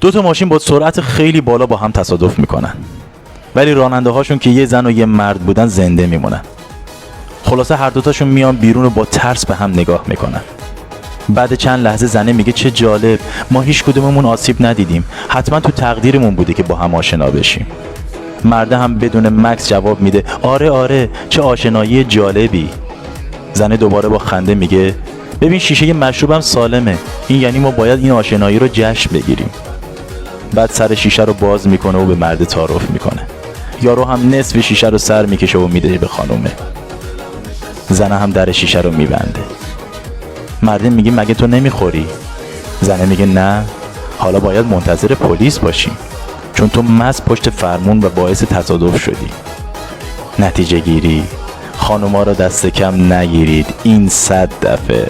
دو تا ماشین با سرعت خیلی بالا با هم تصادف میکنن، ولی راننده هاشون که یه زن و یه مرد بودن زنده میمونن. خلاصه هر دوتاشون میان بیرون و با ترس به هم نگاه میکنن. بعد چند لحظه زنه میگه چه جالب، ما هیچ کدوممون آسیب ندیدیم، حتما تو تقدیرمون بوده که با هم آشنا بشیم. مرده هم بدون مکث جواب میده آره چه آشنایی جالبی. زنه دوباره با خنده میگه ببین شیشه مشروبم سالمه، این یعنی ما باید این آشنایی رو جشن بگیریم. بعد سر شیشه رو باز میکنه و به مرد تعارف میکنه. یارو هم نصف شیشه رو سر میکشه و میده به خانومه. زنه هم در شیشه رو میبنده. مرد میگه مگه تو نمیخوری؟ زنه میگه نه، حالا باید منتظر پلیس باشیم، چون تو مست پشت فرمون و باعث تصادف شدی. نتیجه گیری، خانوما رو دست کم نگیرید، این 100 دفعه.